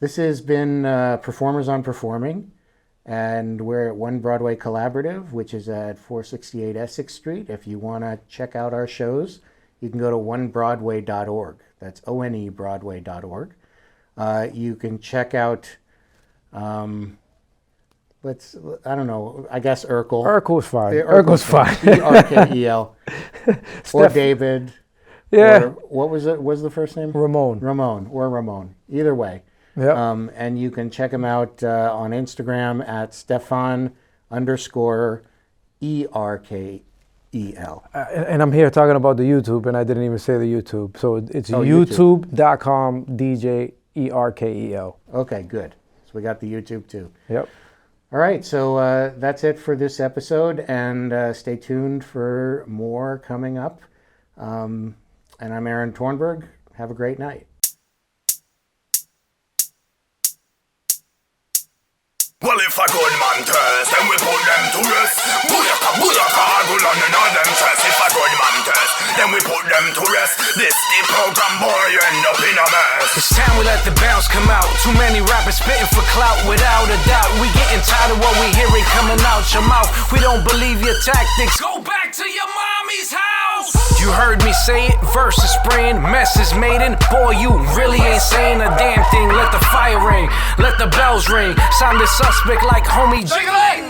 Speaker 4: this has been Performers on Performing, and we're at One Broadway Collaborative, which is at 468 Essex Street. If you want to check out our shows, you can go to onebroadway.org. That's onebroadway.org. You can check out, I don't know, I guess Urkel.
Speaker 5: Urkel's fine.
Speaker 4: Urkel's
Speaker 5: fine.
Speaker 4: ERKEL. Or David.
Speaker 5: Yeah.
Speaker 4: Or what was it? Was the first name?
Speaker 5: Ramon.
Speaker 4: Ramon. Either way.
Speaker 5: Yeah.
Speaker 4: And you can check him out on Instagram at Stefan_ERKEL.
Speaker 5: And I'm here talking about the YouTube, and I didn't even say the YouTube. So it's
Speaker 4: YouTube.
Speaker 5: youtube.com DJERKEL.
Speaker 4: Okay, good. So we got the YouTube too.
Speaker 5: Yep.
Speaker 4: All right, so that's it for this episode, and stay tuned for more coming up. And I'm Aaron Tornberg. Have a great night.
Speaker 1: Well, if a good man test, then we put them to rest. Booyaka, booyaka, good on and all them stress. If a good man test, then we put them to rest. This the program, boy, you end up in a mess.
Speaker 2: It's time we let the bounce come out. Too many rappers spitting for clout, without a doubt. We getting tired of what we hearing coming out your mouth. We don't believe your tactics. Go back to your mommy's house. You heard me say it, verses spraying, messes made in. Boy, you really ain't saying a damn thing. Let the fire ring, let the bells ring. Sounded suspect like homie Jiggling.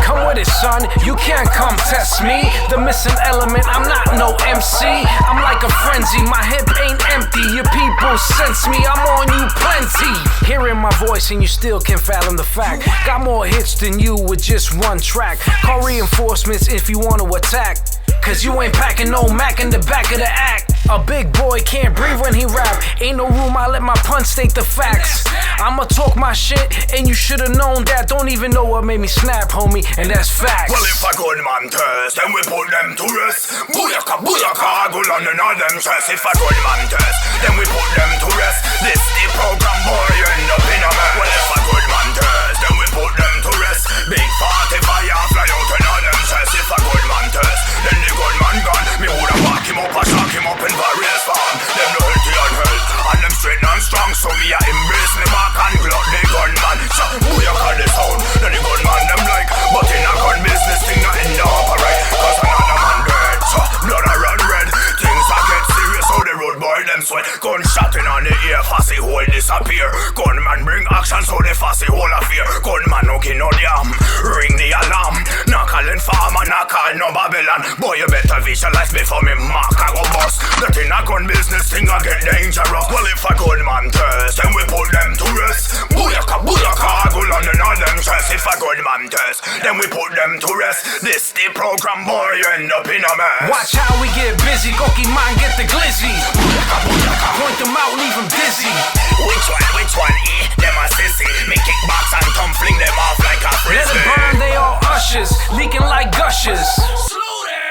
Speaker 2: Come with it, son, you can't come test me. The missing element, I'm not no MC. I'm like a frenzy, my hip ain't empty. Your people sense me, I'm on you plenty. Hearing my voice and you still can't fathom the fact. Got more hits than you with just one track. Call reinforcements if you want to attack. Cause you ain't packing no Mac in the back of the act. A big boy can't breathe when he rap. Ain't no room, I let my pun state the facts. I'ma talk my shit, and you should've known that. Don't even know what made me snap, homie, and that's facts.
Speaker 1: Well, if a good man test, then we put them to rest. Booyaka, booyaka, good on and all them stress. If a good man test, then we put them to rest. This the program, boy, you end up in a mess. Well, if a good man test, then we put them to rest. Big 40 fire, fly out and all them stress. If a good man test, then the good man gone. Me woulda walk him up and shock him up in various form. Them no healthy and health, and them straight and strong. So me a embrace me mark and glut the gunman. So booyaka the sound, then the gunman them like. But in a gun business thing not end up alright. Cause another man dead, so blood a run red. Things a get serious, so the road boy them sweat. Gunshot in on the ear, fussy hole disappear. Gunman bring action, so the fussy hole a fear. Gunman hooking on the arm, ring the alarm. Not calling farmer, not call no Babylon. Boy, you better visualize before me mark I go bust. That in a gun business thing I get dangerous. Well, if a good man test, then we put them to rest. Booyaka, booyaka, good on and all them stress. If a good man test, then we put them to rest. This the program, boy, you end up in a mess.
Speaker 2: Watch how we get busy, Goki man get the glizzy.
Speaker 1: Booyaka, booyaka.
Speaker 2: Point them out, leave them dizzy.
Speaker 1: Which one, them a sissy. Me kick box and thumb fling them off like a frisbee.
Speaker 2: Let it burn, they all ushers, leaking like gushers.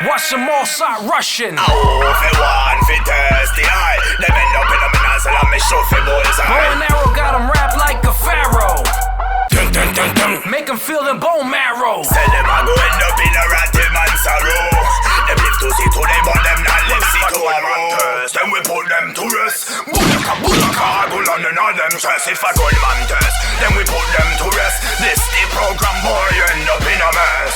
Speaker 2: Watch them all start rushing.
Speaker 1: Oh, if you want fi test the eye, them end up in a nozzle and me show fi boys
Speaker 2: Bow
Speaker 1: eye.
Speaker 2: and arrow got them wrapped like a pharaoh.
Speaker 1: Dun, dun, dun, dun.
Speaker 2: Make them feel the bone marrow.
Speaker 1: Tell them I go end up in a ratty man sorrow. Them live to see today, but them not live see tomorrow. Then we put them to rest. Booyaka, booyaka, good on and all them stress. If a good man test, then we put them to rest. This the program, boy, you end up in a mess.